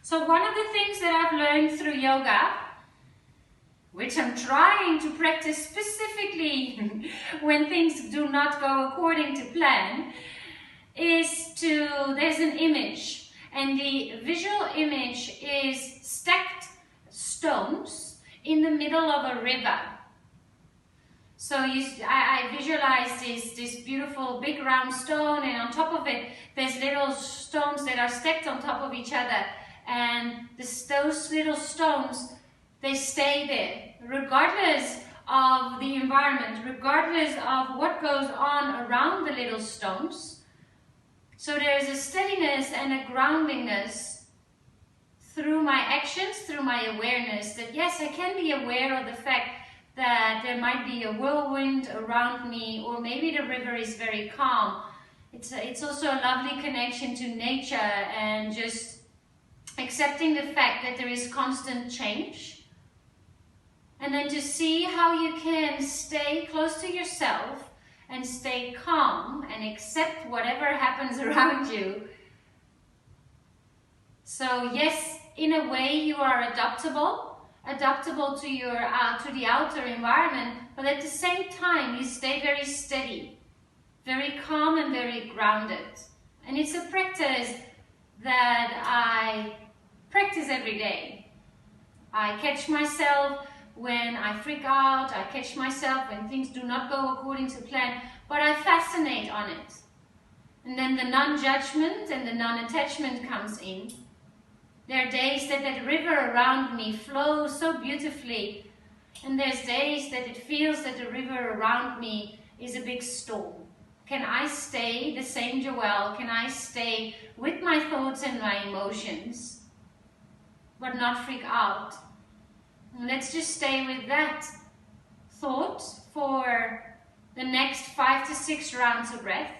So one of the things that I've learned through yoga, which I'm trying to practice specifically when things do not go according to plan, is there's an image, and the visual image is stacked stones in the middle of a river. So I visualize this beautiful big round stone, and on top of it there's little stones that are stacked on top of each other, and those little stones, they stay there regardless of the environment, regardless of what goes on around the little stones. So there is a steadiness and a groundingness through my actions, through my awareness, that yes, I can be aware of the fact that there might be a whirlwind around me, or maybe the river is very calm. It's also a lovely connection to nature, and just accepting the fact that there is constant change. And then to see how you can stay close to yourself and stay calm and accept whatever happens around you. So yes, in a way you are adaptable to the outer environment, but at the same time you stay very steady, very calm and very grounded. And it's a practice that I practice every day. I catch myself when I freak out, I catch myself when things do not go according to plan, but I fascinate on it. And then the non-judgment and the non-attachment comes in. There are days that river around me flows so beautifully, and there's days that it feels that the river around me is a big storm. Can I stay the same Joëlle? Can I stay with my thoughts and my emotions, but not freak out? And let's just stay with that thought for the next 5 to 6 rounds of breath.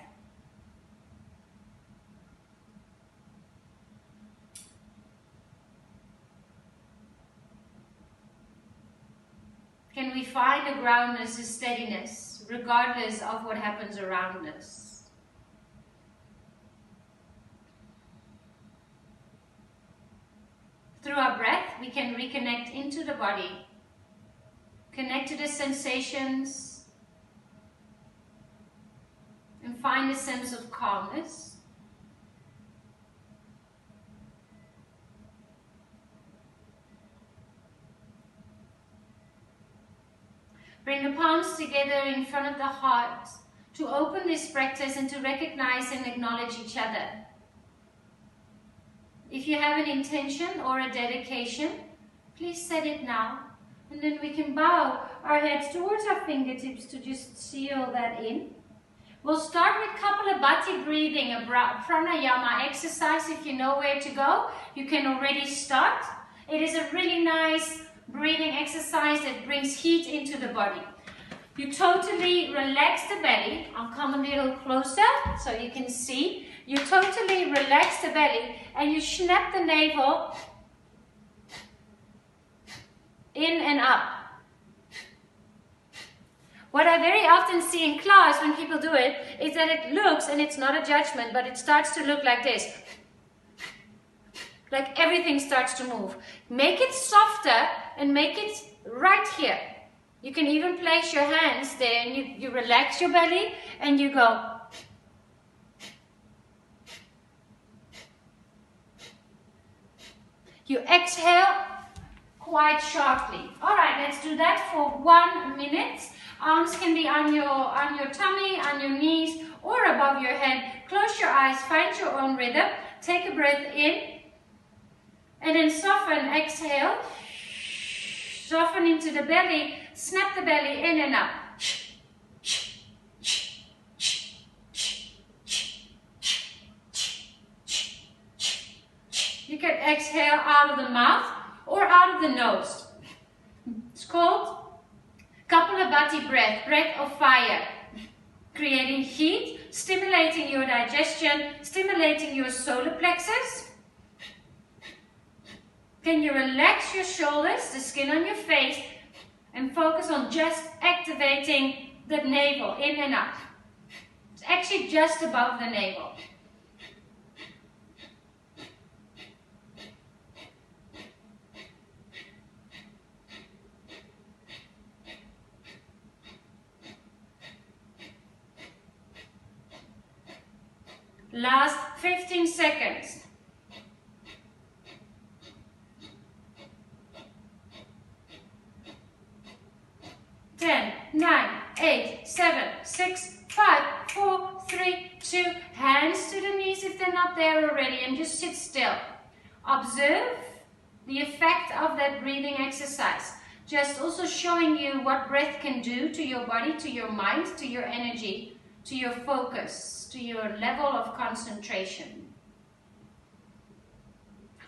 Can we find a groundness, a steadiness, regardless of what happens around us? Through our breath, we can reconnect into the body, connect to the sensations, and find a sense of calmness. Bring the palms together in front of the heart to open this practice and to recognize and acknowledge each other. If you have an intention or a dedication, please set it now. And then we can bow our heads towards our fingertips to just seal that in. We'll start with Kapalabhati breathing, a pranayama exercise. If you know where to go, you can already start. It is a really nice breathing exercise that brings heat into the body. You totally relax the belly. I'll come a little closer so you can see. You totally relax the belly and you snap the navel in and up. What I very often see in class when people do it is that it looks, and it's not a judgment, but it starts to look like this. Like everything starts to move. Make it softer and make it right here. You can even place your hands there and you relax your belly and you go. You exhale quite sharply. Alright, let's do that for 1 minute. Arms can be on your tummy, on your knees, or above your head. Close your eyes, find your own rhythm. Take a breath in. And then soften, exhale, soften into the belly, snap the belly in and up. You can exhale out of the mouth or out of the nose. It's called Kapalabhati breath, breath of fire. Creating heat, stimulating your digestion, stimulating your solar plexus. Can you relax your shoulders, the skin on your face, and focus on just activating the navel in and up. It's actually just above the navel. Last 15 seconds. 10, 9, 8, 7, 6, 5, 4, 3, 2. Hands to the knees if they're not there already, and just sit still. Observe the effect of that breathing exercise. Just also showing you what breath can do to your body, to your mind, to your energy, to your focus, to your level of concentration.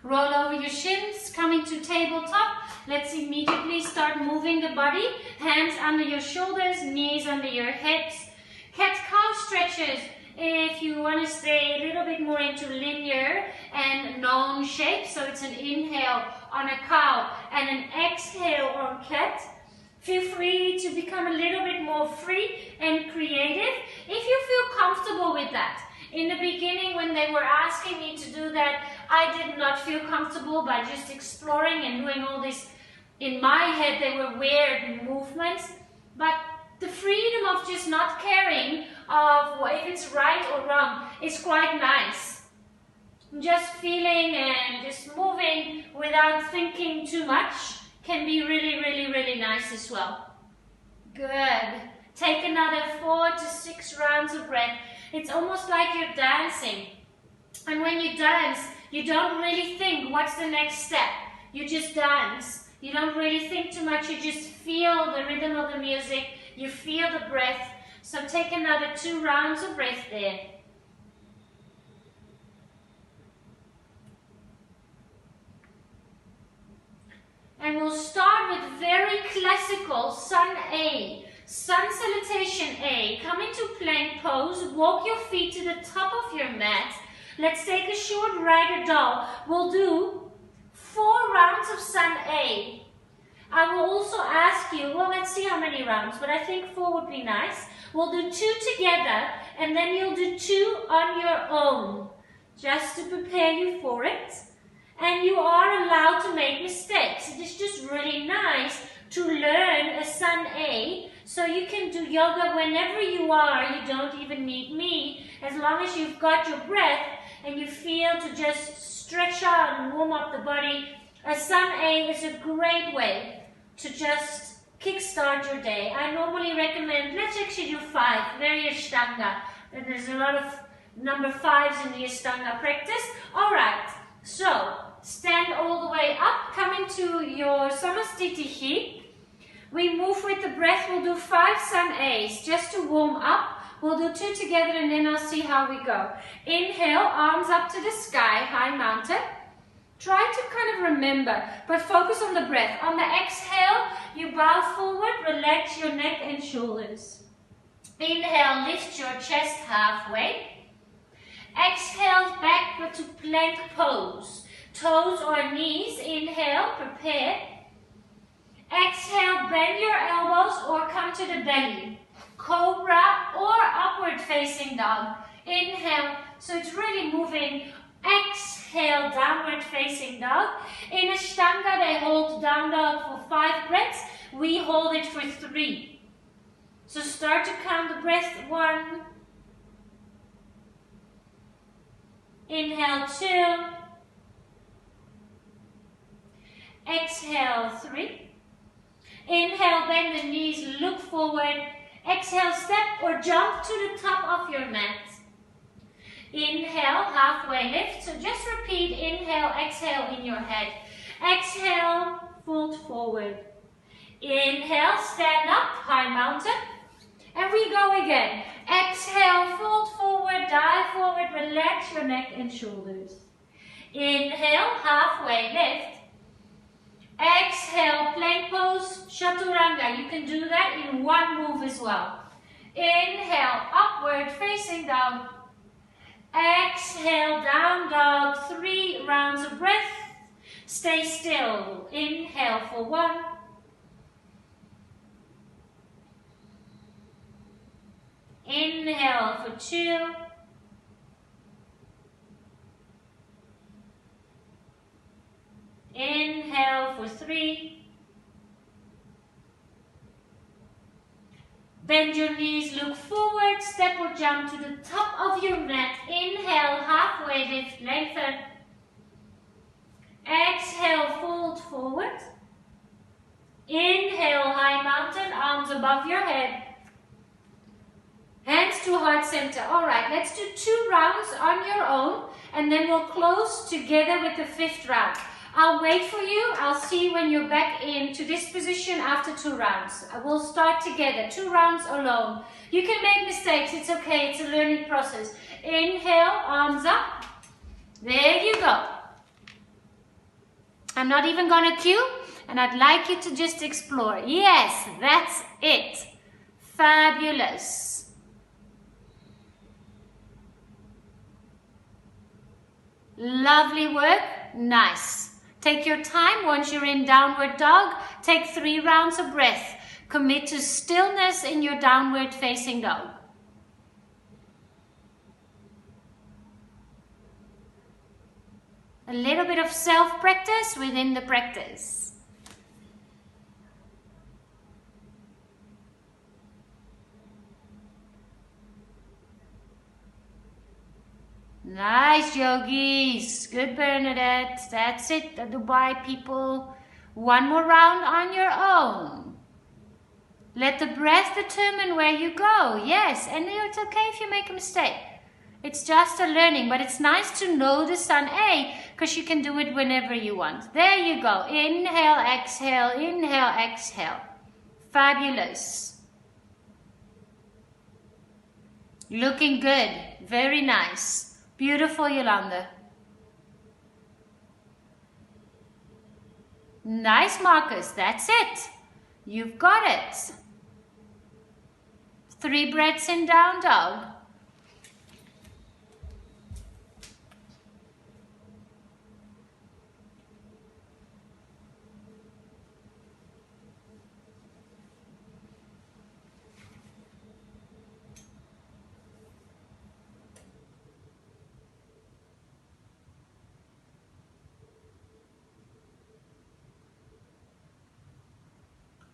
Roll over your shins, coming to tabletop. Let's immediately start moving the body. Hands under your shoulders, knees under your hips. Cat-cow stretches. If you want to stay a little bit more into linear and known shape, so it's an inhale on a cow and an exhale on cat. Feel free to become a little bit more free and creative if you feel comfortable with that. In the beginning, when they were asking me to do that, I did not feel comfortable by just exploring and doing all this. In my head, they were weird movements, but the freedom of just not caring of if it's right or wrong is quite nice. Just feeling and just moving without thinking too much can be really, really, really nice as well. Good. Take another 4 to 6 rounds of breath. It's almost like you're dancing. And when you dance, you don't really think what's the next step. You just dance. You don't really think too much. You just feel the rhythm of the music. You feel the breath. So take another 2 rounds of breath there. And we'll start with very classical Sun A. Sun Salutation A. Come into plank pose. Walk your feet to the top of your mat. Let's take a short ragdoll doll. We'll do 4 rounds of Sun A. I will also ask you, well, let's see how many rounds, but I think 4 would be nice. We'll do 2 together, and then you'll do 2 on your own, just to prepare you for it. And you are allowed to make mistakes. It is just really nice to learn a Sun A, so you can do yoga whenever you are. You don't even need me, as long as you've got your breath and you feel to just stretch out and warm up the body. A Sun A is a great way to just kickstart your day. I normally recommend, let's actually do 5, very Ashtanga. And there's a lot of number 5s in the Ashtanga practice. All right, so stand all the way up, come into your Samastitihi. We move with the breath. We'll do 5 Sun A's just to warm up. We'll do 2 together and then I'll see how we go. Inhale, arms up to the sky, high mountain. Try to kind of remember, but focus on the breath. On the exhale, you bow forward, relax your neck and shoulders. Inhale, lift your chest halfway. Exhale, back to plank pose. Toes or knees, inhale, prepare. Exhale, bend your elbows or come to the belly. Cobra or upward facing dog. Inhale, so it's really moving. Exhale, downward facing dog. In Ashtanga, they hold down dog for 5 breaths. We hold it for 3. So start to count the breath. 1. Inhale, 2. Exhale, 3. Inhale, bend the knees, look forward. Exhale, step or jump to the top of your mat. Inhale, halfway lift. So just repeat, inhale, exhale in your head. Exhale, fold forward. Inhale, stand up, high mountain. And we go again. Exhale, fold forward, dive forward, relax your neck and shoulders. Inhale, halfway lift. Exhale, plank pose, chaturanga. You can do that in one move as well. Inhale, upward facing dog. Exhale, down dog. 3 rounds of breath. Stay still. Inhale for 1. Inhale for 2. Inhale for 3. Bend your knees, look forward, step or jump to the top of your mat. Inhale, halfway lift, lengthen. Exhale, fold forward. Inhale, high mountain, arms above your head. Hands to heart center. Alright, let's do 2 rounds on your own and then we'll close together with the 5th round. I'll wait for you. I'll see you when you're back into this position after 2 rounds. We'll start together. 2 rounds alone. You can make mistakes. It's okay. It's a learning process. Inhale, arms up. There you go. I'm not even going to cue and I'd like you to just explore. Yes, that's it. Fabulous. Lovely work. Nice. Take your time. Once you're in downward dog, take 3 rounds of breath. Commit to stillness in your downward facing dog. A little bit of self-practice within the practice. Nice, yogis. Good, Bernadette. That's it, the Dubai people. 1 more round on your own. Let the breath determine where you go. Yes, and it's okay if you make a mistake. It's just a learning, but it's nice to know the Sun A because you can do it whenever you want. There you go. Inhale, exhale, inhale, exhale. Fabulous. Looking good. Very nice. Beautiful, Yolanda. Nice, Marcus. That's it. You've got it. 3 breaths in down dog.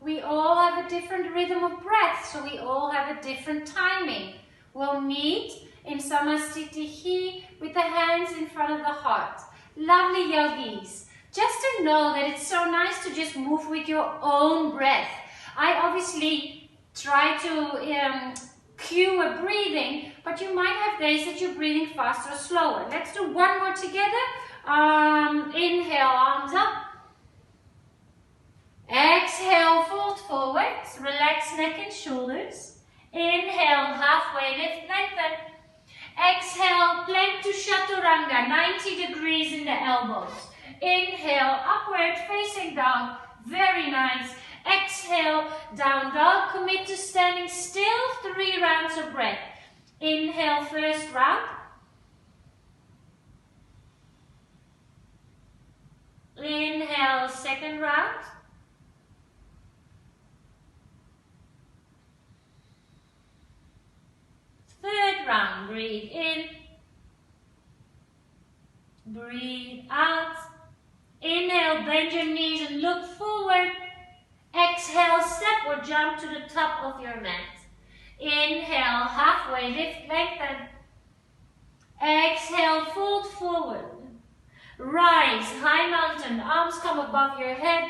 We all have a different rhythm of breath, so we all have a different timing. We'll meet in Samasthiti with the hands in front of the heart. Lovely yogis. Just to know that it's so nice to just move with your own breath. I obviously try to cue a breathing, but you might have days that you're breathing faster or slower. Let's do 1 more together. Inhale, arms up. Exhale, fold forward, relax neck and shoulders. Inhale, halfway lift, lengthen. Exhale, plank to chaturanga, 90 degrees in the elbows. Inhale, upward facing dog, very nice. Exhale, down dog, commit to standing still, 3 rounds of breath. Inhale, first round. Inhale, second round. Third round, breathe in, breathe out. Inhale, bend your knees and look forward. Exhale, step or jump to the top of your mat. Inhale, halfway lift, lengthen. Exhale, fold forward. Rise, high mountain, arms come above your head.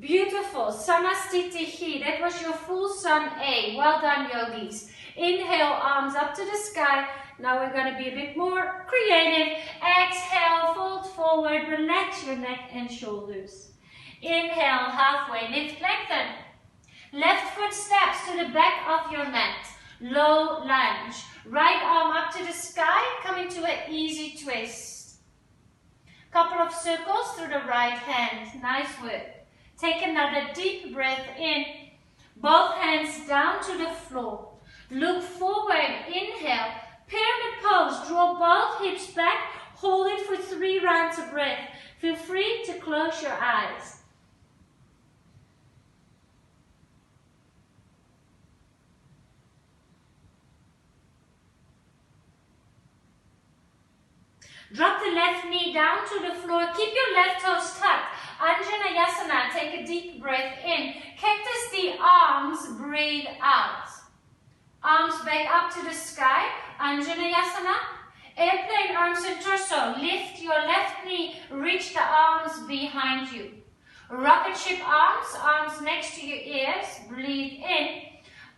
Beautiful, Samasthiti. That was your full Sun A. Well done, yogis. Inhale, arms up to the sky. Now we're going to be a bit more creative. Exhale, fold forward, relax your neck and shoulders. Inhale, halfway lift, lengthen. Left foot steps to the back of your mat. Low lunge. Right arm up to the sky, come into an easy twist. Couple of circles through the right hand. Nice work. Take another deep breath in. Both hands down to the floor. Look forward, inhale, pyramid pose, draw both hips back, hold it for 3 rounds of breath. Feel free to close your eyes. Drop the left knee down to the floor, keep your left toes tucked. Anjaneyasana, take a deep breath in. Cactus the arms, breathe out. Arms back up to the sky, Anjaneyasana. Airplane arms and torso, lift your left knee, reach the arms behind you. Rocket ship arms, arms next to your ears, breathe in.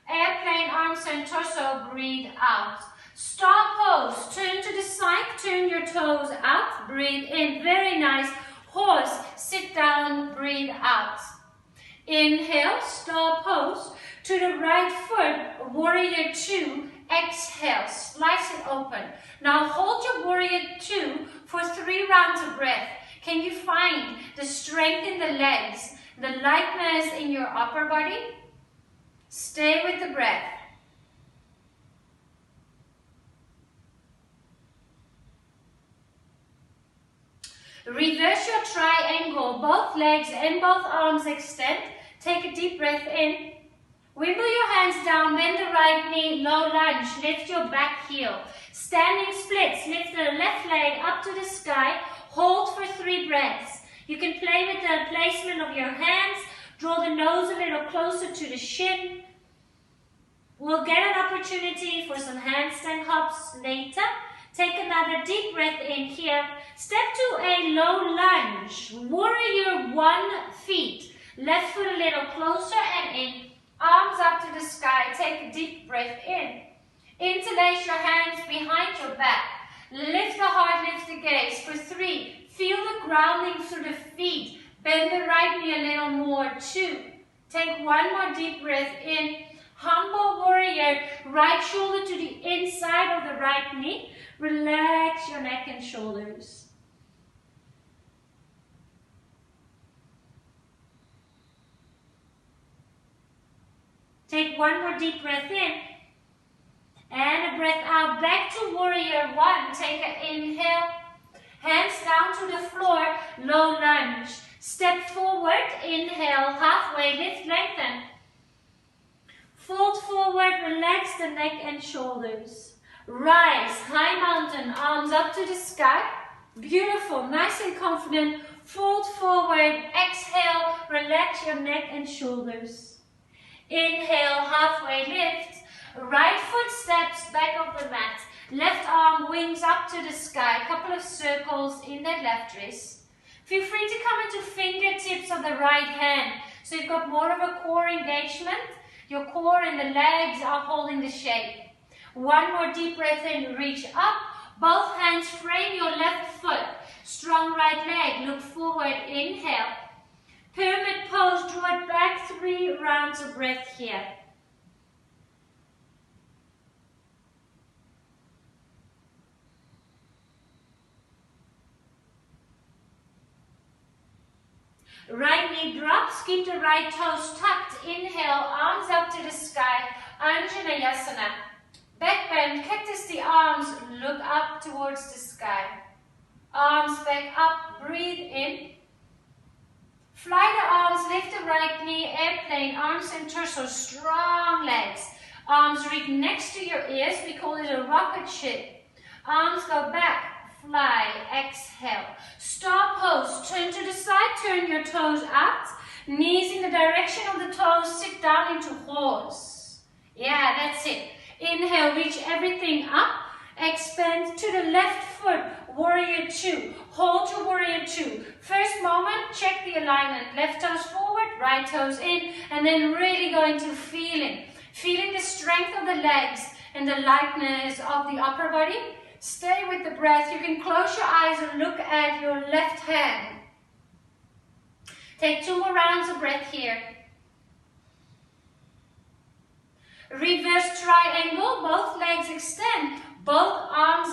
Airplane arms and torso, breathe out. Star pose, turn to the side, turn your toes out, breathe in, very nice. Horse, sit down, breathe out. Inhale, star pose, to the right foot, warrior two, exhale, slice it open. Now hold your warrior two for 3 rounds of breath. Can you find the strength in the legs, the lightness in your upper body? Stay with the breath. Reverse your triangle, both legs and both arms extend. Take a deep breath in. Wimble your hands down, bend the right knee, low lunge, lift your back heel. Standing splits, lift the left leg up to the sky, hold for 3 breaths. You can play with the placement of your hands, draw the nose a little closer to the shin. We'll get an opportunity for some handstand hops later. Take another deep breath in here. Step to a low lunge. Warrior 1 feet. Left foot a little closer and in. Arms up to the sky. Take a deep breath in. Interlace your hands behind your back. Lift the heart, lift the gaze. For 3, feel the grounding through the feet. Bend the right knee a little more. 2. Take 1 more deep breath in. Humble warrior. Right shoulder to the inside of the right knee. Relax your neck and shoulders. Take 1 more deep breath in. And a breath out. Back to warrior 1. Take an inhale. Hands down to the floor. Low lunge. Step forward. Inhale. Halfway. Lift, lengthen. Fold forward. Relax the neck and shoulders. Rise. High mountain. Arms up to the sky. Beautiful. Nice and confident. Fold forward. Exhale. Relax your neck and shoulders. Inhale. Halfway lift. Right foot steps back of the mat. Left arm wings up to the sky. Couple of circles in that left wrist. Feel free to come into fingertips of the right hand. So you've got more of a core engagement. Your core and the legs are holding the shape. 1 more deep breath in. Reach up. Both hands frame your left foot. Strong right leg. Look forward. Inhale. Pyramid pose. Draw it back. 3 rounds of breath here. Right knee drops, keep the right toes tucked. Inhale, arms up to the sky, Anjaneyasana. Back bend, cactus the arms, look up towards the sky. Arms back up, breathe in. Fly the arms, lift the right knee, airplane, arms and torso, strong legs. Arms reach next to your ears, we call it a rocket ship. Arms go back. Fly, exhale. Star pose, turn to the side, turn your toes out. Knees in the direction of the toes, sit down into horse. Yeah, that's it. Inhale, reach everything up. Expand to the left foot, warrior 2. Hold your warrior 2. First moment, check the alignment. Left toes forward, right toes in, and then really go into feeling. Feeling the strength of the legs and the lightness of the upper body. Stay with the breath. You can close your eyes and look at your left hand. Take 2 more rounds of breath here. Reverse triangle. Both legs extend. Both arms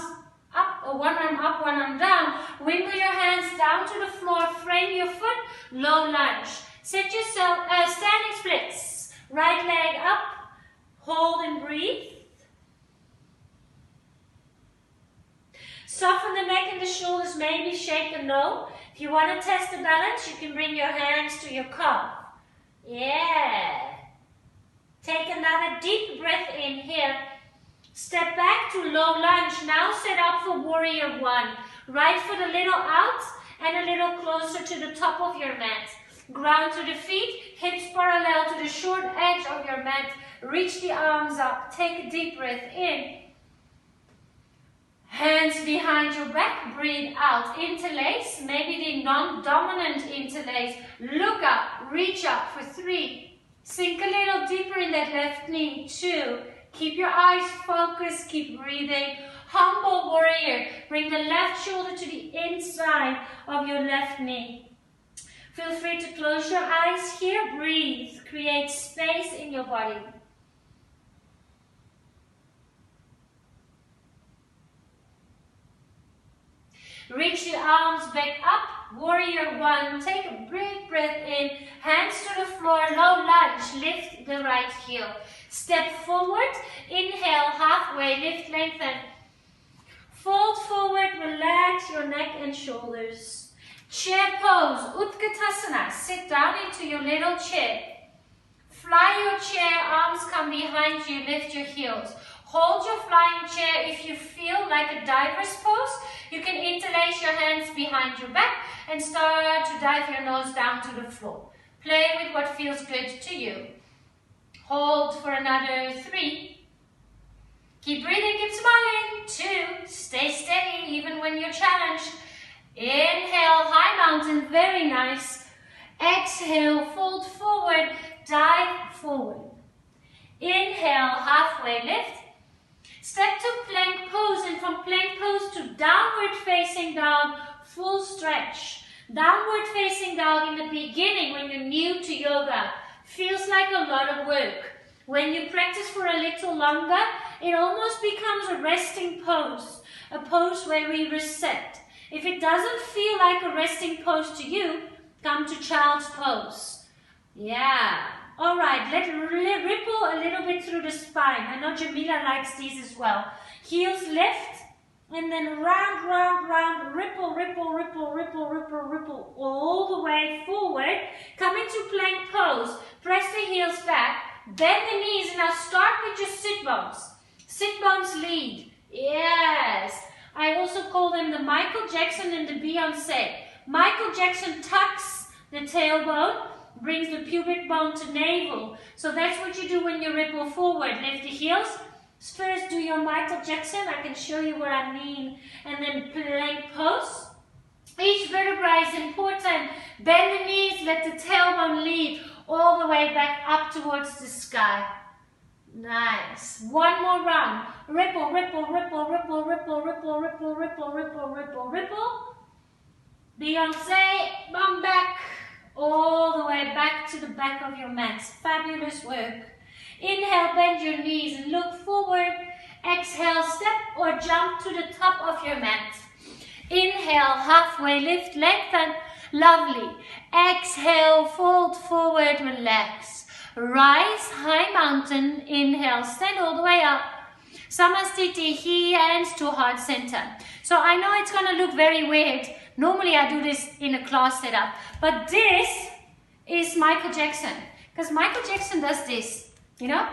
up, or 1 arm up, 1 arm down. Wimble your hands down to the floor. Frame your foot. Low lunge. Set yourself, standing splits. Right leg up. Hold and breathe. Soften the neck and the shoulders, maybe shake the low. If you want to test the balance, you can bring your hands to your calf. Yeah. Take another deep breath in here. Step back to low lunge. Now set up for warrior 1. Right foot a little out and a little closer to the top of your mat. Ground to the feet, hips parallel to the short edge of your mat. Reach the arms up. Take a deep breath in. Hands behind your back, breathe out. Interlace, maybe the non-dominant interlace. Look up, reach up for 3. Sink a little deeper in that left knee. 2. Keep your eyes focused, keep breathing. Humble warrior, bring the left shoulder to the inside of your left knee. Feel free to close your eyes here, breathe, create space in your body. Reach the arms back up, warrior 1. Take a big breath in, hands to the floor, low lunge, lift the right heel. Step forward, inhale, halfway, lift, lengthen. Fold forward, relax your neck and shoulders. Chair pose, Utkatasana, sit down into your little chair. Fly your chair, arms come behind you, lift your heels. Hold your flying chair. If you feel like a diver's pose, you can interlace your hands behind your back and start to dive your nose down to the floor. Play with what feels good to you. Hold for another 3. Keep breathing, keep smiling. 2. Stay steady even when you're challenged. Inhale, high mountain, very nice. Exhale, fold forward, dive forward. Inhale, halfway lift. Step to plank pose, and from plank pose to downward facing dog, full stretch. Downward facing dog in the beginning when you're new to yoga feels like a lot of work. When you practice for a little longer, it almost becomes a resting pose, a pose where we reset. If it doesn't feel like a resting pose to you, come to child's pose. Yeah. All right, let's ripple a little bit through the spine. I know Jamila likes these as well. Heels lift, and then round, round, round, ripple, ripple, ripple, ripple, ripple, ripple, all the way forward. Come into plank pose. Press the heels back. Bend the knees. Now start with your sit bones. Sit bones lead. Yes. I also call them the Michael Jackson and the Beyonce. Michael Jackson tucks the tailbone, brings the pubic bone to navel. So that's what you do when you ripple forward. Lift the heels. First do your Michael Jackson. I can show you what I mean. And then plank pose. Each vertebra is important. Bend the knees. Let the tailbone lead all the way back up towards the sky. Nice. One more round. Ripple, ripple, ripple, ripple, ripple, ripple, ripple, ripple, ripple, ripple, ripple. Beyonce, bum back. All the way back to the back of your mat. Fabulous work. Inhale, bend your knees and look forward. Exhale, step or jump to the top of your mat. Inhale, halfway lift, lengthen. Lovely. Exhale, fold forward, relax. Rise, high mountain. Inhale, stand all the way up. Samastiti, hands to heart center. So I know it's going to look very weird. Normally I do this in a class setup. But this is Michael Jackson. Because Michael Jackson does this. You know,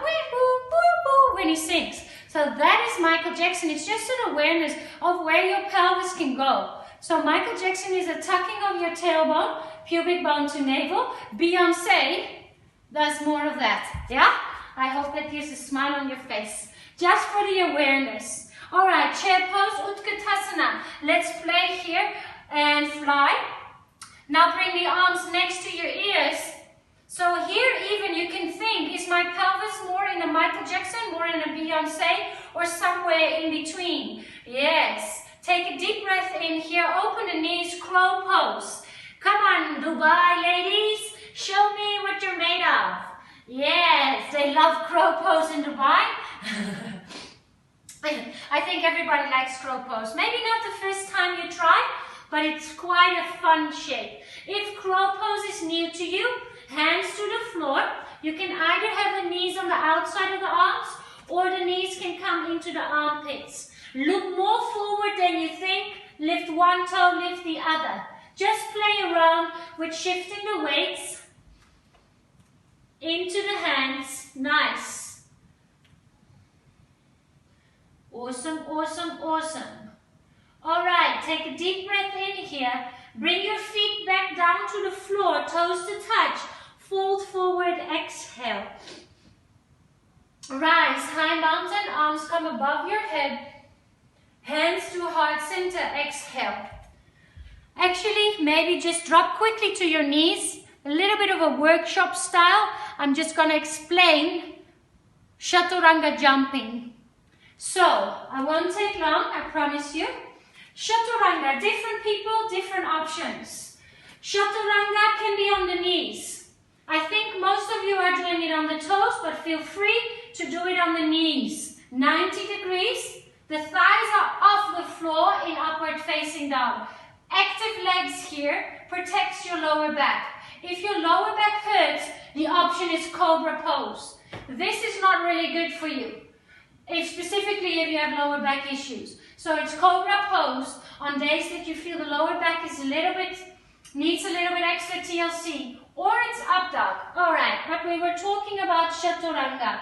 when he sings. So that is Michael Jackson. It's just an awareness of where your pelvis can go. So Michael Jackson is a tucking of your tailbone, pubic bone to navel. Beyonce does more of that. Yeah? I hope that gives a smile on your face. Just for the awareness. Alright, chair pose, Utkatasana. Let's play here and fly. Now bring the arms next to your ears. So here even you can think, is my pelvis more in a Michael Jackson, more in a Beyonce, or somewhere in between? Yes. Take a deep breath in here, open the knees, crow pose. Come on, Dubai ladies, show me what you're made of. Yes, they love crow pose in Dubai. I think everybody likes crow pose. Maybe not the first time you try, but it's quite a fun shape. If crow pose is new to you, hands to the floor. You can either have the knees on the outside of the arms, or the knees can come into the armpits. Look more forward than you think. Lift one toe, lift the other. Just play around with shifting the weights into the hands. Nice. Awesome, awesome, awesome. All right, take a deep breath in here. Bring your feet back down to the floor, toes to touch. Fold forward, exhale. Rise, high mountain, arms come above your head. Hands to heart center, exhale. Actually, maybe just drop quickly to your knees. A little bit of a workshop style. I'm just going to explain chaturanga jumping. So, I won't take long, I promise you. Chaturanga, different people, different options. Chaturanga can be on the knees. I think most of you are doing it on the toes, but feel free to do it on the knees. 90 degrees. The thighs are off the floor in upward facing dog. Active legs here protects your lower back. If your lower back hurts, the option is cobra pose. This is not really good for you, specifically if you have lower back issues. So it's cobra pose on days that you feel the lower back is needs a little bit extra TLC, or it's up dog. Alright, but we were talking about chaturanga.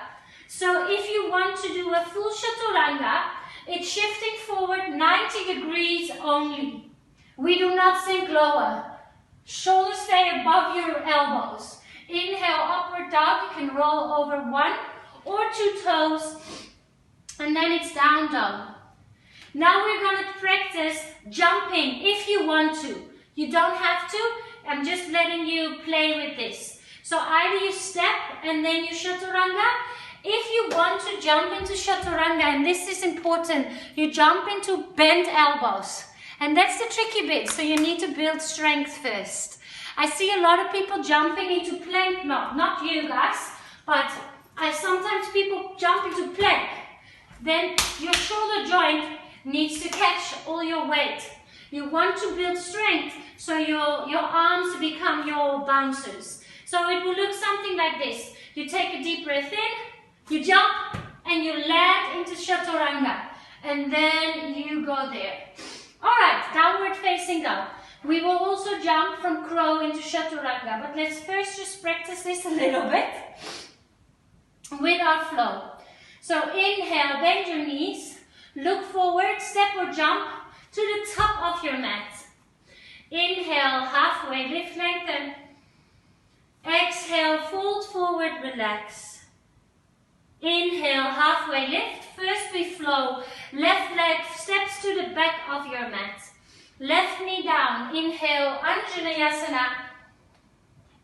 So if you want to do a full chaturanga, it's shifting forward 90 degrees only. We do not sink lower. Shoulders stay above your elbows. Inhale, upward dog. You can roll over 1 or 2 toes. And then it's down dog. Now we're going to practice jumping if you want to. You don't have to. I'm just letting you play with this. So either you step and then you chaturanga. If you want to jump into chaturanga, and this is important, you jump into bent elbows. And that's the tricky bit, so you need to build strength first. I see a lot of people jumping into plank, not you guys, but sometimes people jump into plank. Then your shoulder joint needs to catch all your weight. You want to build strength, so your arms become your bouncers. So it will look something like this. You take a deep breath in, you jump, and you land into chaturanga. And then you go there. Alright, downward facing dog. We will also jump from crow into chaturanga, but let's first just practice this a little bit with our flow. So inhale, bend your knees, look forward, step or jump to the top of your mat. Inhale, halfway, lift, lengthen. Exhale, fold forward, relax. Inhale, halfway lift. First we flow. Left leg steps to the back of your mat. Left knee down. Inhale, Anjaneyasana.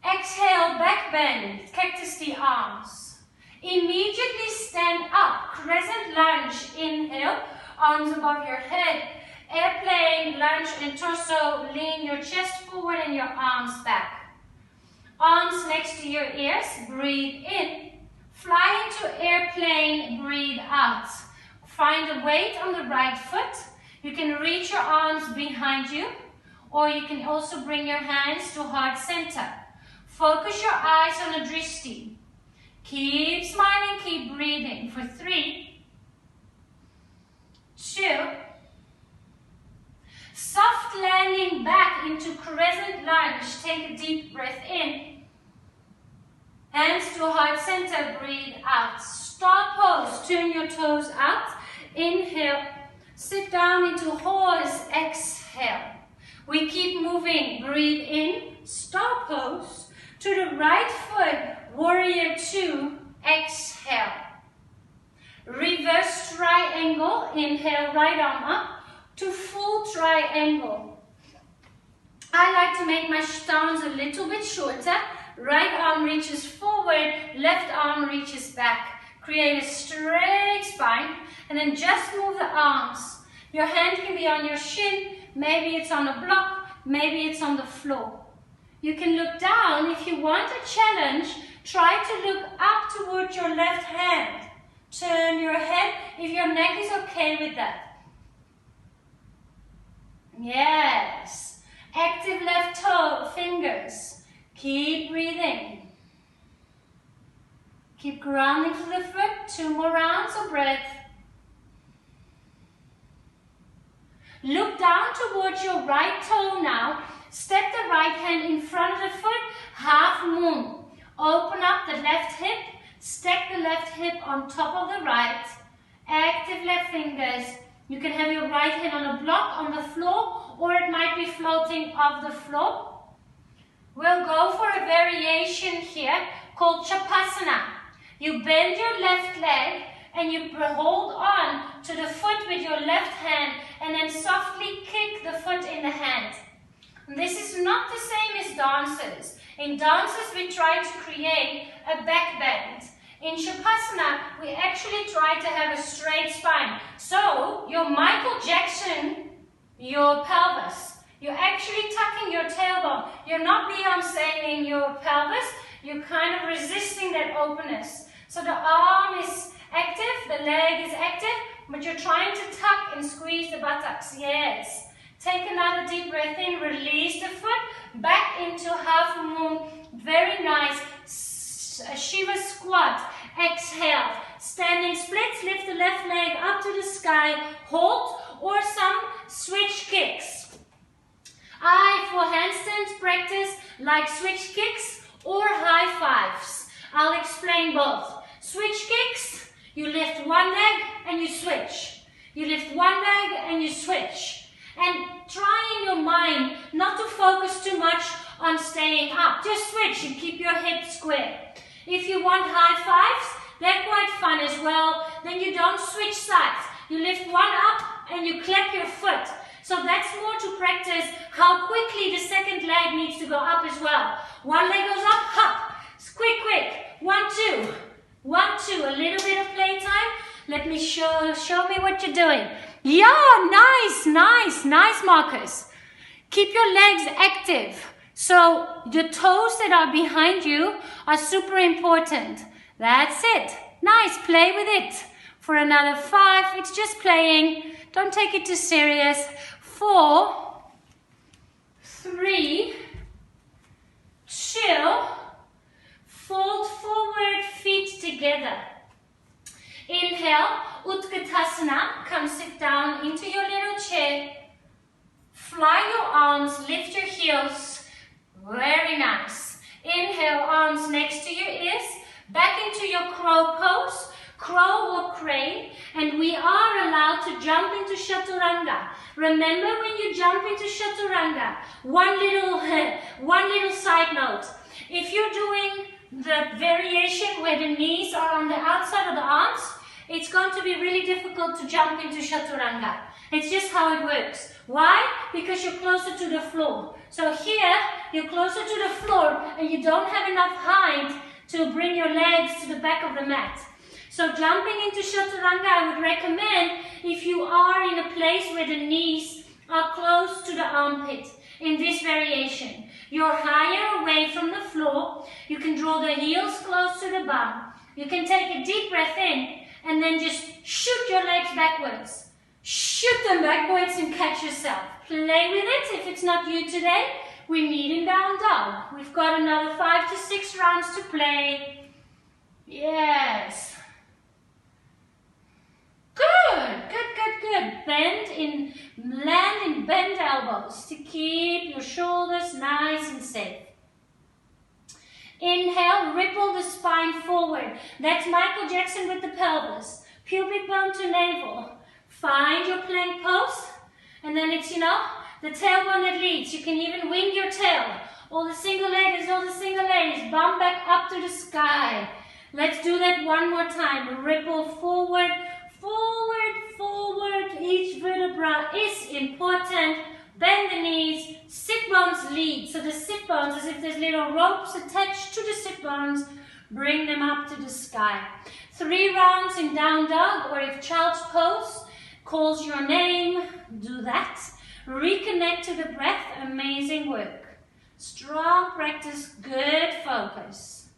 Exhale, back bend. Cactus the arms. Immediately stand up. Crescent lunge. Inhale, arms above your head. Airplane, lunge and torso. Lean your chest forward and your arms back. Arms next to your ears. Breathe in. Fly into airplane, breathe out. Find the weight on the right foot. You can reach your arms behind you, or you can also bring your hands to heart center. Focus your eyes on a drishti. Keep smiling, keep breathing for 3, 2. Soft landing back into crescent lunge. Take a deep breath in. Hands to heart center, breathe out. Star pose, turn your toes out. Inhale, sit down into horse, exhale. We keep moving, breathe in, star pose. To the right foot, warrior 2, exhale. Reverse triangle, inhale, right arm up to full triangle. I like to make my stance a little bit shorter. Right arm reaches forward, left arm reaches back. Create a straight spine and then just move the arms. Your hand can be on your shin, maybe it's on a block, maybe it's on the floor. You can look down. If you want a challenge, try to look up towards your left hand. Turn your head if your neck is okay with that. Yes. Active left toe, fingers. Keep breathing. Keep grounding to the foot. 2 more rounds of breath. Look down towards your right toe now. Step the right hand in front of the foot. Half moon. Open up the left hip. Stack the left hip on top of the right. Active left fingers. You can have your right hand on a block on the floor, or it might be floating off the floor. We'll go for a variation here called Chapasana. You bend your left leg and you hold on to the foot with your left hand and then softly kick the foot in the hand. This is not the same as dances. In dances, we try to create a back bend. In Shavasana, we actually try to have a straight spine. So, your Michael Jackson, your pelvis. You're actually tucking your tailbone. You're not Beyonceing your pelvis. You're kind of resisting that openness. So the arm is active, the leg is active, but you're trying to tuck and squeeze the buttocks. Yes. Take another deep breath in, release the foot, back into half moon. Very nice. Shiva squat. Exhale. Standing splits, lift the left leg up to the sky. Hold, or some switch kicks. For handstands practice like switch kicks or high fives. I'll explain both. Switch kicks, you lift one leg and you switch. You lift one leg and you switch. And try in your mind not to focus too much on staying up. Just switch and keep your hips square. If you want high fives, they're quite fun as well. Then you don't switch sides. You lift one up and you clap your foot. So that's more to practice how quickly the second leg needs to go up as well. One leg goes up, hop. Quick, quick. 1, 2. 1, 2. A little bit of playtime. Let me show me what you're doing. Yeah, nice, Marcus. Keep your legs active. So the toes that are behind you are super important. That's it. Nice, play with it. For another 5, it's just playing. Don't take it too serious. 4, 3, chill. Fold forward, feet together. Inhale, Utkatasana. Come sit down into your little chair. Fly your arms, lift your heels. Very nice. Inhale, arms next to your ears. Back into your crow pose. Crow or crane. And we are allowed to jump into Chaturanga. Remember when you jump into Chaturanga, one little side note. If you're doing the variation where the knees are on the outside of the arms, it's going to be really difficult to jump into Chaturanga. It's just how it works. Why? Because you're closer to the floor. So here, you're closer to the floor and you don't have enough height to bring your legs to the back of the mat. So jumping into Chaturanga, I would recommend if you are in a place where the knees are close to the armpit in this variation. You're higher away from the floor. You can draw the heels close to the bum. You can take a deep breath in and then just shoot your legs backwards. Shoot them backwards and catch yourself. Play with it. If it's not you today, we're meeting down dog. We've got another 5 to 6 rounds to play. Yes. Good. Land in bent elbows to keep your shoulders nice and safe. Inhale, ripple the spine forward. That's Michael Jackson with the pelvis. Pubic bone to navel. Find your plank pose. And then it's, the tailbone that leads. You can even wing your tail. All the single ladies, bump back up to the sky. Let's do that one more time. Ripple forward. Each vertebra is important. Bend the knees. Sit bones lead. So the sit bones, as if there's little ropes attached to the sit bones, bring them up to the sky. 3 rounds in down dog, or if child's pose calls your name, do that. Reconnect to the breath. Amazing work. Strong practice. Good focus.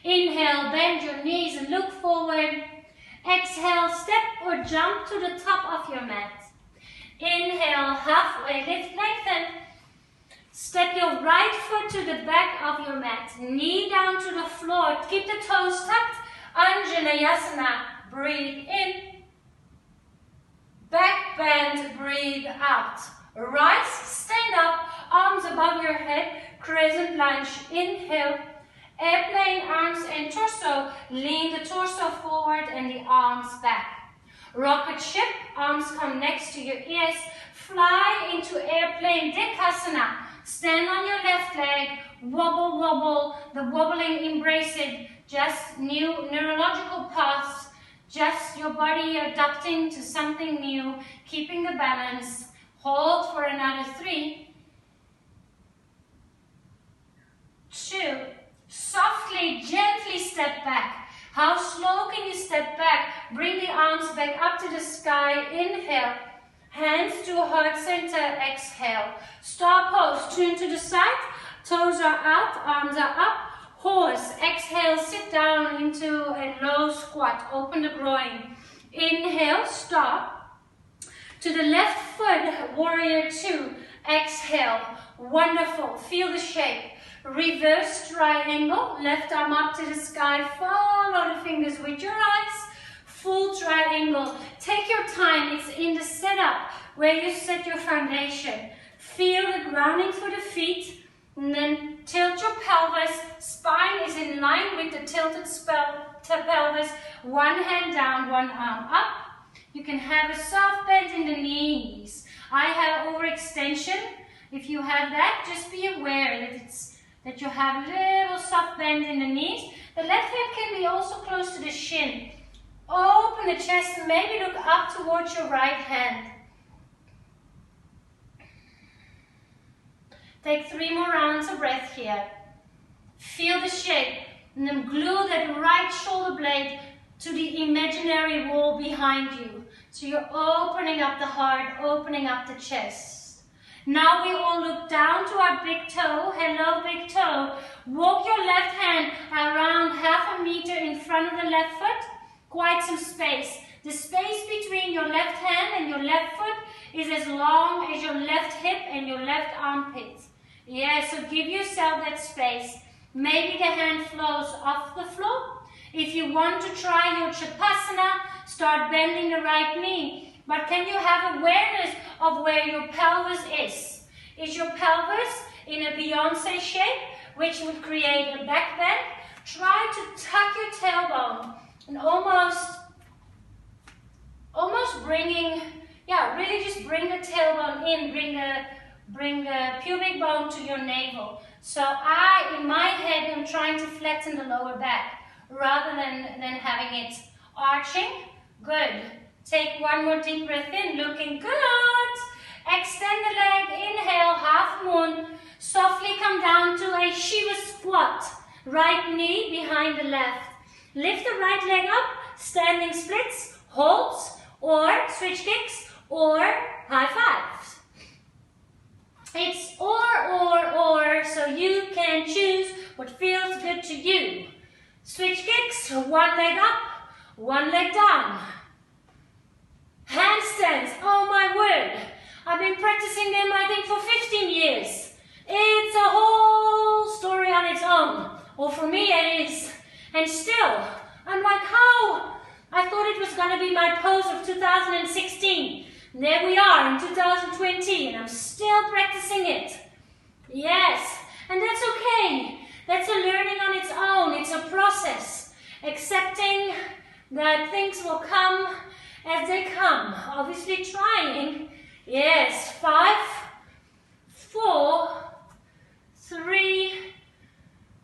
Inhale, bend your knees and look forward. Exhale, step or jump to the top of your mat. Inhale, halfway lift, lengthen. Step your right foot to the back of your mat. Knee down to the floor. Keep the toes tucked. Anjaneyasana. Breathe in. Back bend, breathe out. Rise, stand up, arms above your head. Crescent lunge. Inhale. Airplane, arms and torso. Lean the torso forward and the arms back. Rocket ship, arms come next to your ears. Fly into airplane, Dekasana. Stand on your left leg, wobble, wobble. The wobbling, embrace it. Just new neurological paths. Just your body adapting to something new, keeping the balance. Hold for another 3, 2. Softly, gently step back. How slow can you step back? Bring the arms back up to the sky. Inhale. Hands to heart center. Exhale. Star pose. Turn to the side. Toes are out. Arms are up. Horse. Exhale. Sit down into a low squat. Open the groin. Inhale. Stop. To the left foot. Warrior 2. Exhale. Wonderful. Feel the shape. Reverse triangle. Left arm up to the sky. Follow the fingers with your eyes. Full triangle. Take your time. It's in the setup where you set your foundation. Feel the grounding through the feet. And then tilt your pelvis. Spine is in line with the tilted pelvis. One hand down, one arm up. You can have a soft bend in the knees. I have overextension. If you have that, just be aware that you have a little soft bend in the knees. The left hand can be also close to the shin. Open the chest and maybe look up towards your right hand. Take 3 more rounds of breath here. Feel the shape and then glue that right shoulder blade to the imaginary wall behind you. So you're opening up the heart, opening up the chest. Now we all look down to our big toe. Hello, big toe. Walk your left hand around 1/2 meter in front of the left foot. Quite some space. The space between your left hand and your left foot is as long as your left hip and your left armpit. Yeah, so give yourself that space. Maybe the hand flows off the floor. If you want to try your Chapasana, start bending the right knee. But can you have awareness of where your pelvis is? Is your pelvis in a Beyonce shape, which would create a back bend? Try to tuck your tailbone and almost bringing, really just bring the tailbone in, bring the pubic bone to your navel. So in my head, am trying to flatten the lower back rather than having it arching. Good. Take one more deep breath in, looking good. Extend the leg, inhale, half moon. Softly come down to a Shiva squat. Right knee behind the left. Lift the right leg up, standing splits, holds, or switch kicks, or high fives. It's or, so you can choose what feels good to you. Switch kicks, one leg up, one leg down. Handstands, oh my word. I've been practicing them, I think, for 15 years. It's a whole story on its own. Or for me it is. And still, I'm like, how? I thought it was going to be my pose of 2016. And there we are in 2020, and I'm still practicing it. Yes, and that's okay. That's a learning on its own. It's a process. Accepting that things will come as they come. Obviously trying. Yes, 5, 4, 3,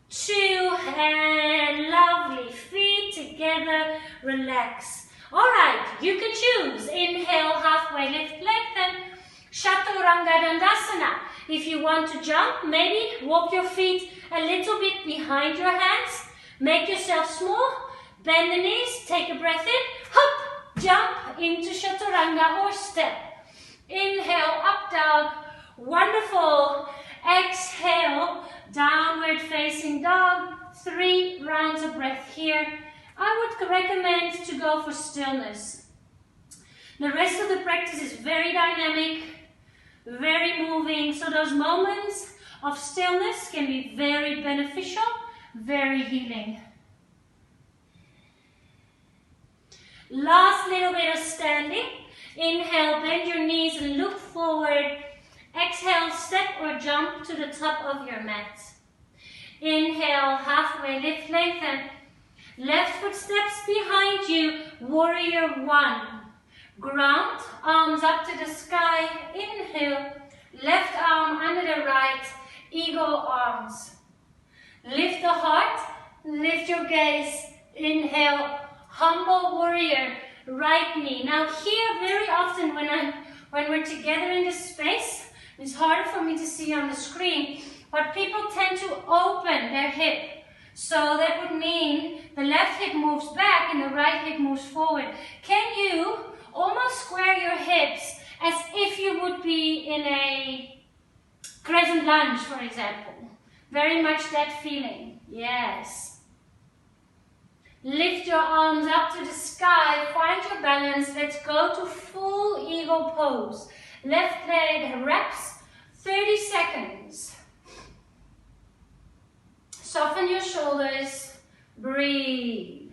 2, and lovely. Feet together, relax. All right, you can choose. Inhale, halfway lift, lengthen. Chaturanga Dandasana. If you want to jump, maybe walk your feet a little bit behind your hands. Make yourself small. Bend the knees, take a breath in. Hop, jump into Chaturanga or step. Inhale, up dog. Wonderful. Exhale, downward facing dog. 3 rounds of breath here. I would recommend to go for stillness. The rest of the practice is very dynamic, very moving. So those moments of stillness can be very beneficial, very healing. Last little bit of standing. Inhale, bend your knees and look forward. Exhale, step or jump to the top of your mat. Inhale, halfway lift, lengthen. Left foot steps behind you, warrior one. Ground, arms up to the sky, inhale. Left arm under the right, eagle arms. Lift the heart, lift your gaze, inhale. Humble warrior, right knee. Now here, very often when we're together in this space, it's harder for me to see on the screen, but people tend to open their hip. So that would mean the left hip moves back and the right hip moves forward. Can you almost square your hips as if you would be in a crescent lunge, for example? Very much that feeling. Yes. Lift your arms up to the sky, find your balance. Let's go to full eagle pose. Left leg wraps, 30 seconds. Soften your shoulders, breathe.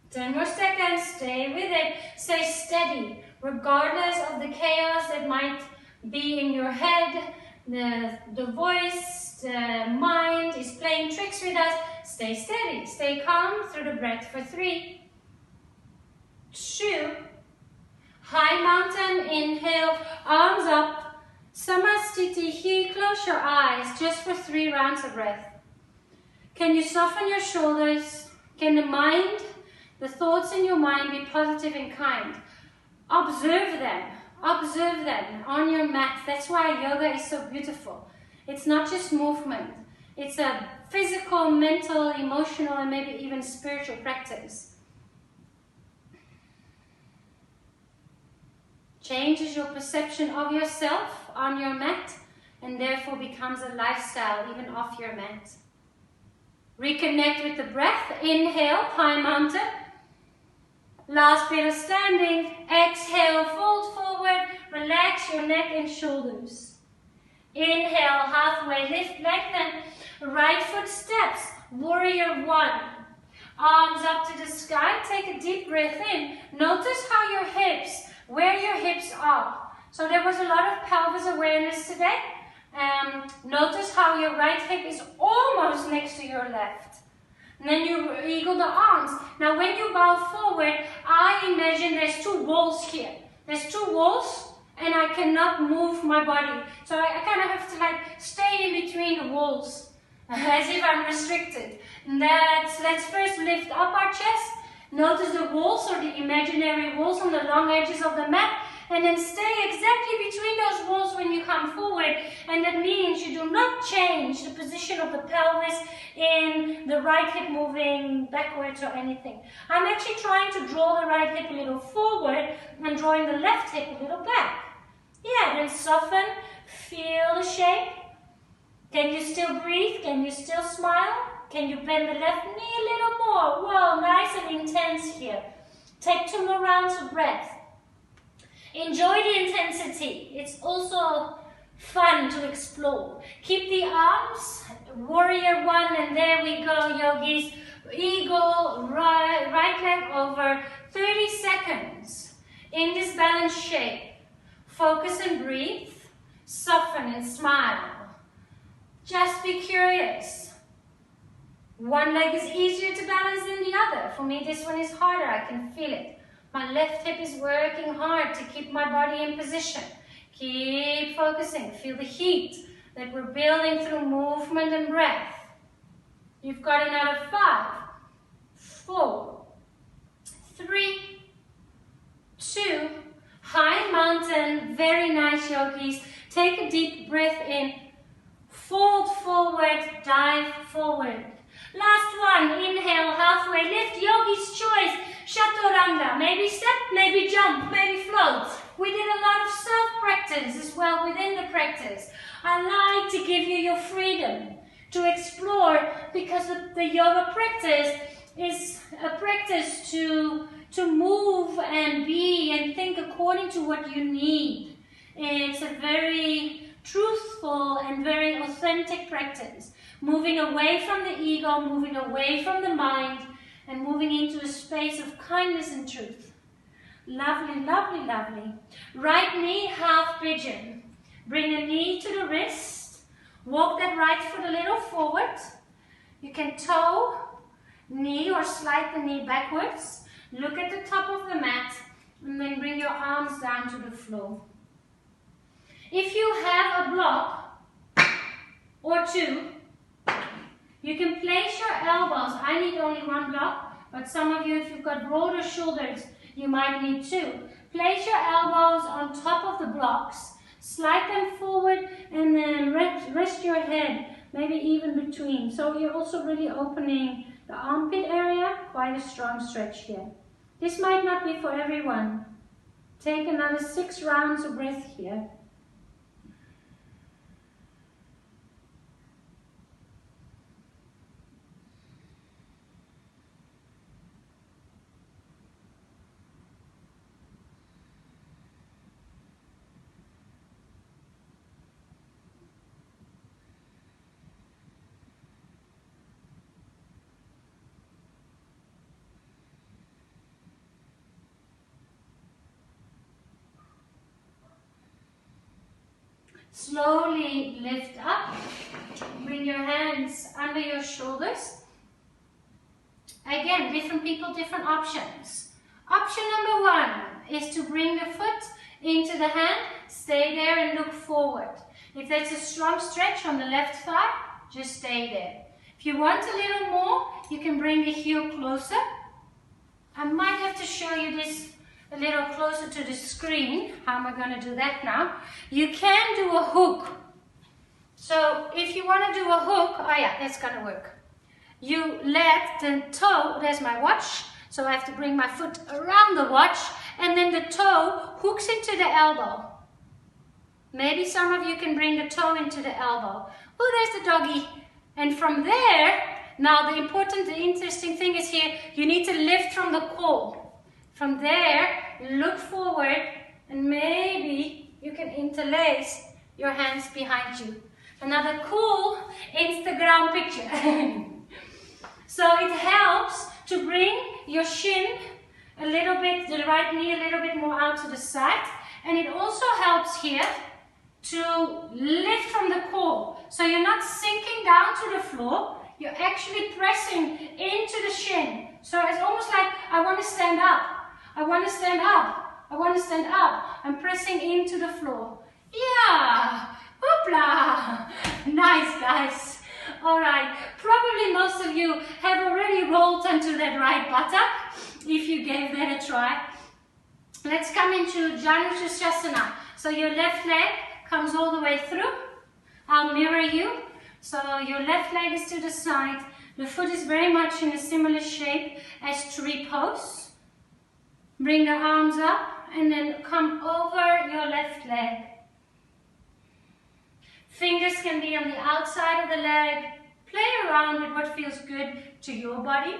Ten more seconds, stay with it, stay steady, regardless of the chaos that might be in your head, the voice, the mind is playing tricks with us. Stay steady, stay calm through the breath for 3, 2, high mountain, inhale, arms up, Samastiti here, close your eyes, just for 3 rounds of breath. Can you soften your shoulders? Can the mind, the thoughts in your mind be positive and kind? Observe them on your mat. That's why yoga is so beautiful. It's not just movement. It's a physical, mental, emotional, and maybe even spiritual practice. Changes your perception of yourself on your mat and therefore becomes a lifestyle even off your mat. Reconnect with the breath. Inhale, high mountain. Last bit of standing. Exhale, fold forward. Relax your neck and shoulders. Inhale, halfway lift, lengthen. Right foot steps, warrior one. Arms up to the sky, take a deep breath in. Notice how your hips, where your hips are. So there was a lot of pelvis awareness today. Notice how your right hip is almost next to your left. And then you eagle the arms. Now when you bow forward, I imagine there's 2 walls here. There's 2 walls and I cannot move my body. So I kind of have to like stay in between the walls. As if I'm restricted. Let's first lift up our chest. Notice the walls or the imaginary walls on the long edges of the mat. And then stay exactly between those walls when you come forward. And that means you do not change the position of the pelvis in the right hip moving backwards or anything. I'm actually trying to draw the right hip a little forward and drawing the left hip a little back. Yeah, then soften, feel the shape. Can you still breathe? Can you still smile? Can you bend the left knee a little more? Whoa, nice and intense here. Take 2 more rounds of breath. Enjoy the intensity. It's also fun to explore. Keep the arms, warrior one, and there we go, yogis. Eagle, right leg over, 30 seconds. In this balanced shape. Focus and breathe. Soften and smile. Just be curious. One leg is easier to balance than the other. For me, this one is harder. I can feel it. My left hip is working hard to keep my body in position. Keep focusing. Feel the heat that we're building through movement and breath. You've got another 5, 4, 3, 2, high mountain. Very nice, yogis. Take a deep breath in. Fold forward, dive forward. Last one, inhale, halfway lift, yogi's choice, chaturanga. Maybe step, maybe jump, maybe float. We did a lot of self-practice as well within the practice. I like to give you your freedom to explore because the yoga practice is a practice to move and be and think according to what you need. It's a very truthful and very authentic authentic practice. Moving away from the ego, moving away from the mind, and moving into a space of kindness and truth. Lovely, lovely, lovely. Right knee, half pigeon. Bring the knee to the wrist. Walk that right foot a little forward. You can toe, knee, or slide the knee backwards. Look at the top of the mat, and then bring your arms down to the floor. If you have a block or two, you can place your elbows. I need only one block, but some of you, if you've got broader shoulders, you might need two. Place your elbows on top of the blocks, slide them forward, and then rest your head, maybe even between. So you're also really opening the armpit area, quite a strong stretch here. This might not be for everyone. Take another 6 rounds of breath here. Slowly lift up, bring your hands under your shoulders. Again, different people, different options. Option number 1 is to bring the foot into the hand, stay there and look forward. If that's a strong stretch on the left thigh, just stay there. If you want a little more, you can bring the heel closer. I might have to show you this a little closer to the screen. How am I going to do that now? You can do a hook. So if you want to do a hook, oh yeah, that's going to work. You let the toe, there's my watch, so I have to bring my foot around the watch, and then the toe hooks into the elbow. Maybe some of you can bring the toe into the elbow. Oh, there's the doggy. And from there, now the interesting thing is here, you need to lift from the core. From there, look forward, and maybe you can interlace your hands behind you. Another cool Instagram picture. So it helps to bring your shin a little bit, the right knee a little bit more out to the side. And it also helps here to lift from the core. So you're not sinking down to the floor, you're actually pressing into the shin. So it's almost like I want to stand up. I want to stand up. I want to stand up. I'm pressing into the floor. Yeah. Hoopla. Nice, guys. All right. Probably most of you have already rolled onto that right buttock if you gave that a try. Let's come into Janushasana. So your left leg comes all the way through. I'll mirror you. So your left leg is to the side. The foot is very much in a similar shape as tree pose. Bring the arms up and then come over your left leg. Fingers can be on the outside of the leg. Play around with what feels good to your body.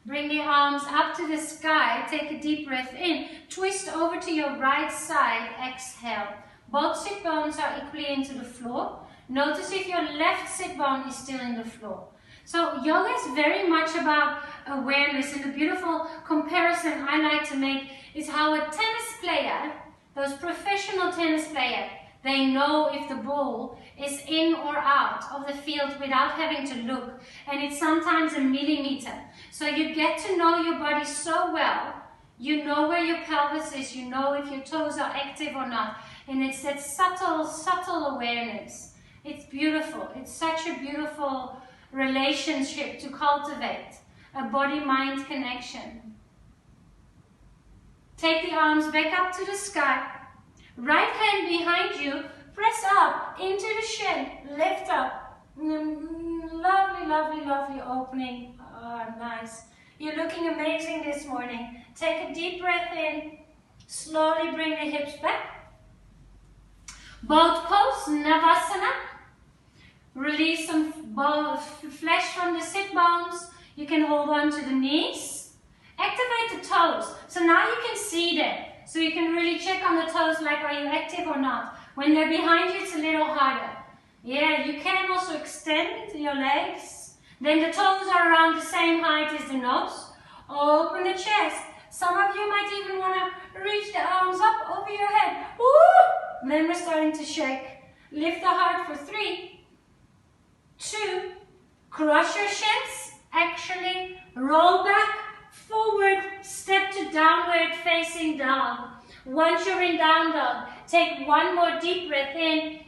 Bring the arms up to the sky. Take a deep breath in. Twist over to your right side. Exhale. Both sit bones are equally into the floor. Notice if your left sit bone is still in the floor. So yoga is very much about awareness, and the beautiful comparison I like to make is how a tennis player, those professional tennis players, they know if the ball is in or out of the field without having to look. And it's sometimes a millimeter. So you get to know your body so well. You know where your pelvis is. You know if your toes are active or not. And it's that subtle, subtle awareness. It's beautiful. It's such a beautiful relationship to cultivate. A body-mind connection. Take the arms back up to the sky. Right hand behind you, press up into the shin, lift up. Lovely, lovely, lovely opening. Oh, nice. You're looking amazing this morning. Take a deep breath in. Slowly bring the hips back. Boat pose, Navasana. Release some flesh from the sit bones. You can hold on to the knees. Activate the toes. So now you can see them. So you can really check on the toes, like are you active or not. When they're behind you, it's a little harder. Yeah, you can also extend your legs. Then the toes are around the same height as the nose. Open the chest. Some of you might even want to reach the arms up over your head. Woo! And then we're starting to shake. Lift the heart for 3, 2, cross your shins. Actually, roll back, forward, step to downward facing dog. Once you're in down dog, take one more deep breath in.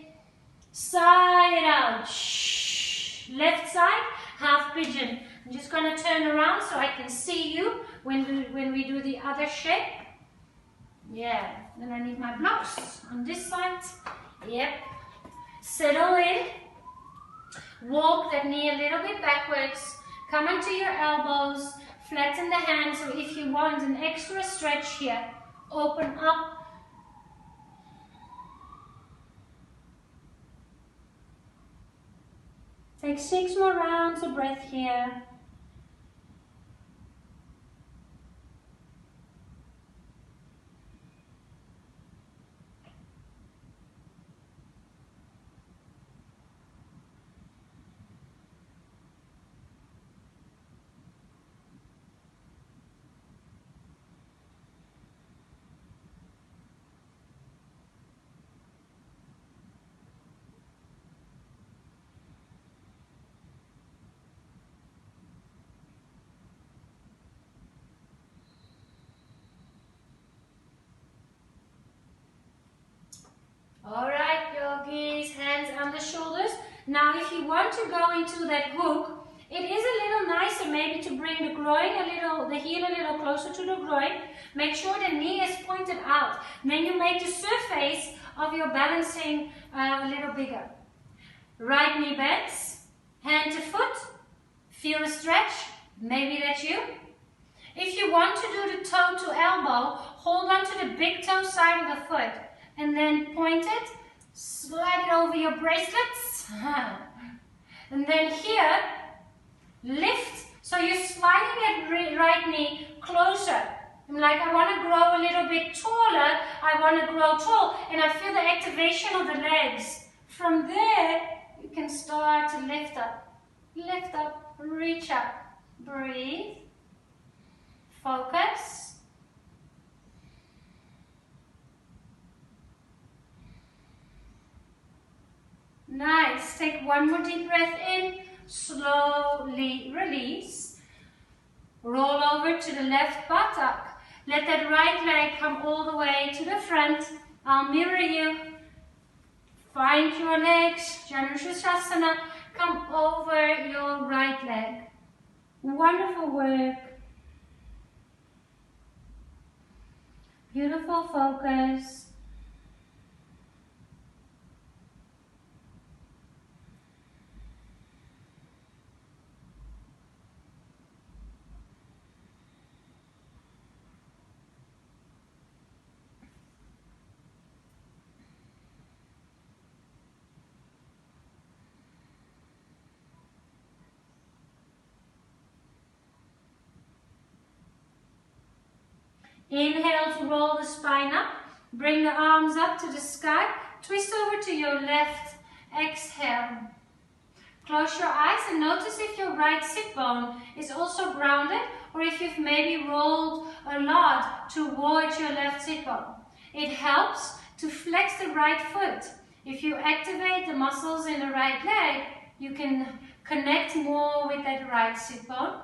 Side out. Shh. Left side, half pigeon. I'm just going to turn around so I can see you when we do the other shape. Yeah, then I need my blocks on this side. Yep. Settle in. Walk that knee a little bit backwards. Come onto your elbows. Flatten the hands. So if you want an extra stretch here, open up. Take 6 more rounds of breath here. Alright, yogis, hands on the shoulders. Now if you want to go into that hook, it is a little nicer maybe to bring the groin the heel a little closer to the groin. Make sure the knee is pointed out. And then you make the surface of your balancing a little bigger. Right knee bends, hand to foot, feel the stretch, maybe that's you. If you want to do the toe to elbow, hold on to the big toe side of the foot. And then point it, slide it over your bracelets. And then here, lift. So you're sliding that right knee closer. I'm like, I want to grow a little bit taller. I want to grow tall. And I feel the activation of the legs. From there, you can start to lift up, reach up. Breathe. Focus. Nice. Take one more deep breath in. Slowly release. Roll over to the left buttock. Let that right leg come all the way to the front. I'll mirror you. Find your legs. Janushasana. Come over your right leg. Wonderful work. Beautiful focus. Inhale to roll the spine up. Bring the arms up to the sky. Twist over to your left. Exhale. Close your eyes and notice if your right sit bone is also grounded or if you've maybe rolled a lot towards your left sit bone. It helps to flex the right foot. If you activate the muscles in the right leg, you can connect more with that right sit bone.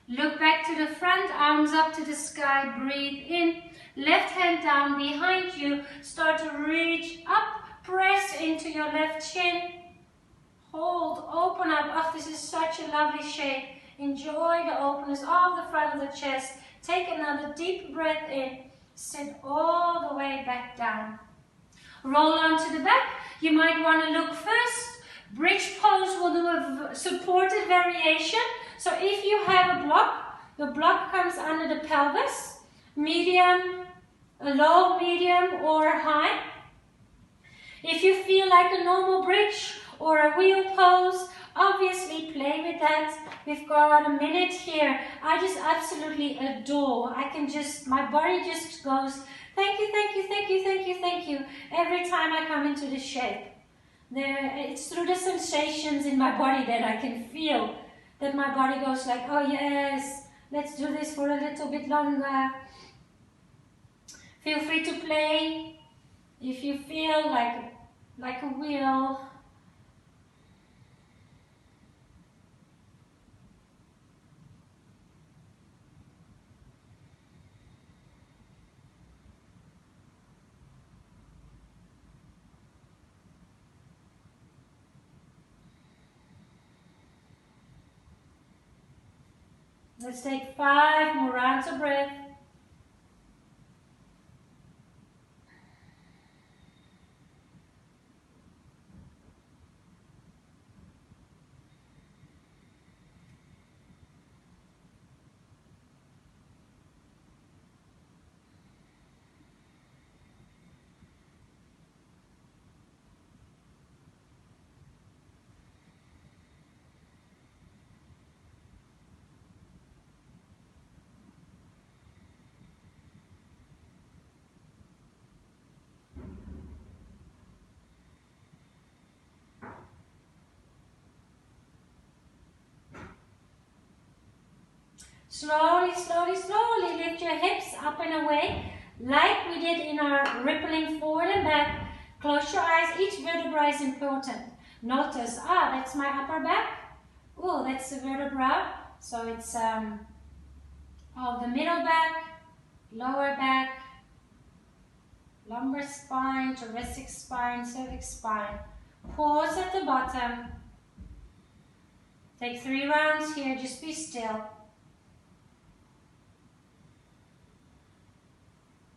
Look back to the front, arms up to the sky, breathe in. Left hand down behind you, start to reach up, press into your left shin. Hold, open up. Oh, this is such a lovely shape. Enjoy the openness of the front of the chest. Take another deep breath in. Sit all the way back down. Roll onto the back. You might want to look first. Bridge pose will do a supported variation. So if you have a block, the block comes under the pelvis. Medium, low, medium, or high. If you feel like a normal bridge or a wheel pose, obviously play with that. We've got a minute here. I just absolutely adore. My body just goes, thank you, thank you, thank you, thank you, thank you, every time I come into this shape. It's through the sensations in my body that I can feel that my body goes like, oh yes, let's do this for a little bit longer. Feel free to play if you feel like a wheel. Let's take 5 more rounds of breath. Slowly, slowly, slowly lift your hips up and away, like we did in our rippling forward and back. Close your eyes, each vertebra is important. Notice, that's my upper back. Oh, that's the vertebra. So it's the middle back, lower back, lumbar spine, thoracic spine, cervix spine. Pause at the bottom. Take 3 rounds here, just be still.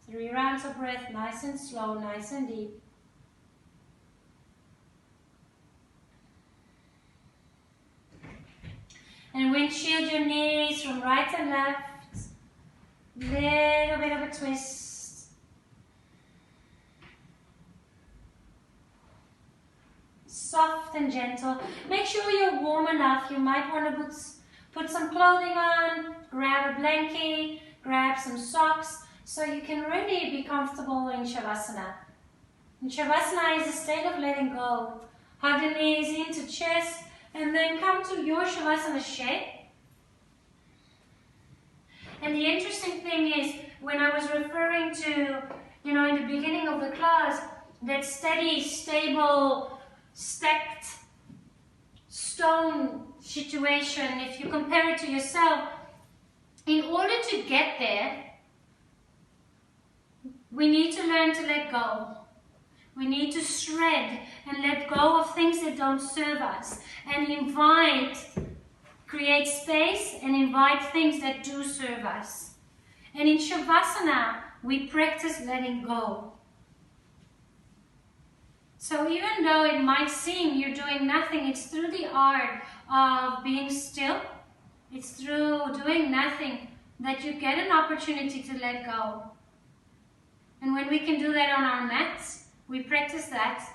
3 rounds of breath, nice and slow, nice and deep. And windshield your knees from right and left. Little bit of a twist. Soft and gentle. Make sure you're warm enough. You might want to put some clothing on, grab a blanket, grab some socks, so you can really be comfortable in Shavasana. And Shavasana is a state of letting go. Hug the knees into chest, and then come to your Shavasana shape. And the interesting thing is, when I was referring to, in the beginning of the class, that steady, stable, stacked stone situation, if you compare it to yourself, in order to get there, we need to learn to let go. We need to shred and let go of things that don't serve us and create space and invite things that do serve us. And in Shavasana, we practice letting go. So even though it might seem you're doing nothing, it's through the art of being still. It's through doing nothing that you get an opportunity to let go. And when we can do that on our mats, we practice that,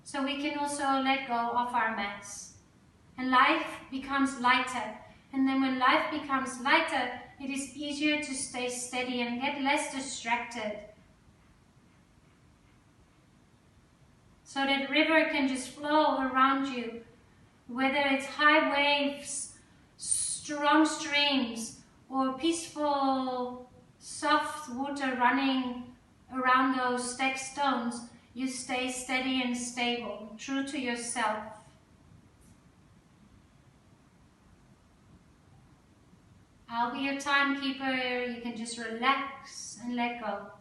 so we can also let go of our mats. And life becomes lighter. And then when life becomes lighter, it is easier to stay steady and get less distracted. So that river can just flow around you, whether it's high waves, strong streams, or peaceful, soft water running around those stacked stones. You stay steady and stable, true to yourself. I'll be your timekeeper. You can just relax and let go.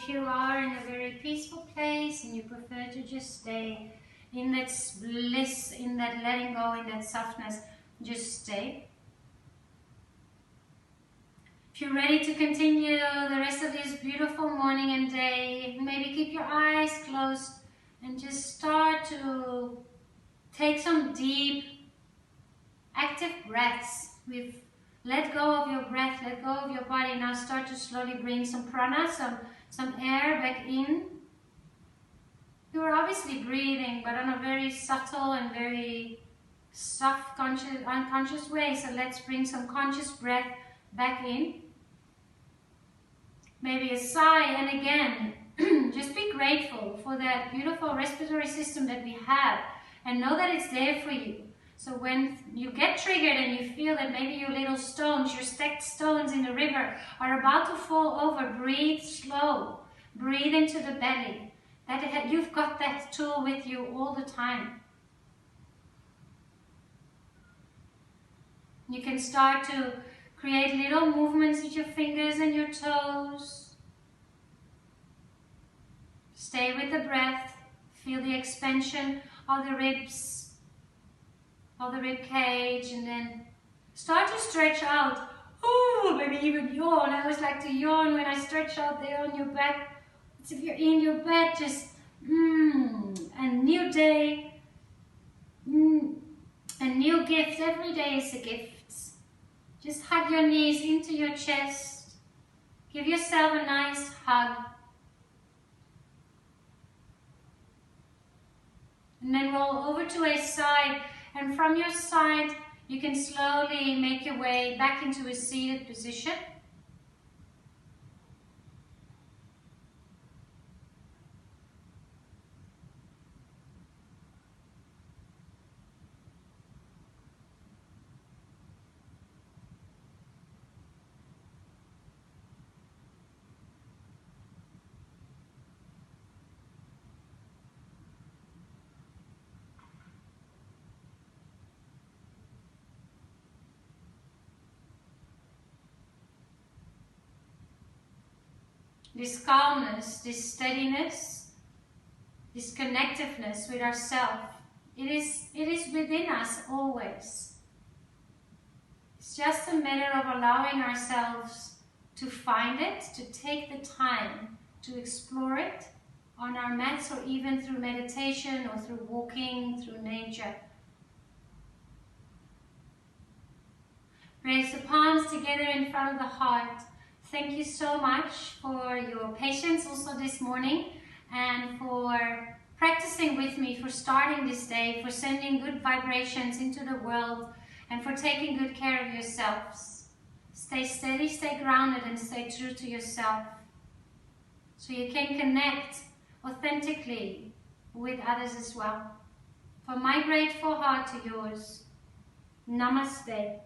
if you are in a very peaceful place and you prefer to just stay in that bliss, in that letting go, in that softness, just stay. If you're ready to continue the rest of this beautiful morning and day, maybe keep your eyes closed and just start to take some deep, active breaths. We've let go of your breath, let go of your body. Now start to slowly bring some prana, some air back in. You are obviously breathing, but on a very subtle and very soft, unconscious way. So let's bring some conscious breath back in. Maybe a sigh, and again, just be grateful for that beautiful respiratory system that we have, and know that it's there for you. So when you get triggered and you feel that maybe your little stones, your stacked stones in the river are about to fall over, breathe slow. Breathe into the belly. You've got that tool with you all the time. You can start to create little movements with your fingers and your toes. Stay with the breath. Feel the expansion of the ribs, of the rib cage, and then start to stretch out. Oh, maybe even yawn. I always like to yawn when I stretch out there on your back. It's if you're in your bed, just a new day, a new gift. Every day is a gift. Just hug your knees into your chest. Give yourself a nice hug. And then roll over to a side. And from your side, you can slowly make your way back into a seated position. This calmness, this steadiness, this connectiveness with ourselves, it is within us always. It's just a matter of allowing ourselves to find it, to take the time to explore it on our mats, or even through meditation or through walking through nature. Raise the palms together in front of the heart. Thank you so much for your patience also this morning, and for practicing with me, for starting this day, for sending good vibrations into the world, and for taking good care of yourselves. Stay steady, stay grounded, and stay true to yourself, so you can connect authentically with others as well. From my grateful heart to yours, Namaste.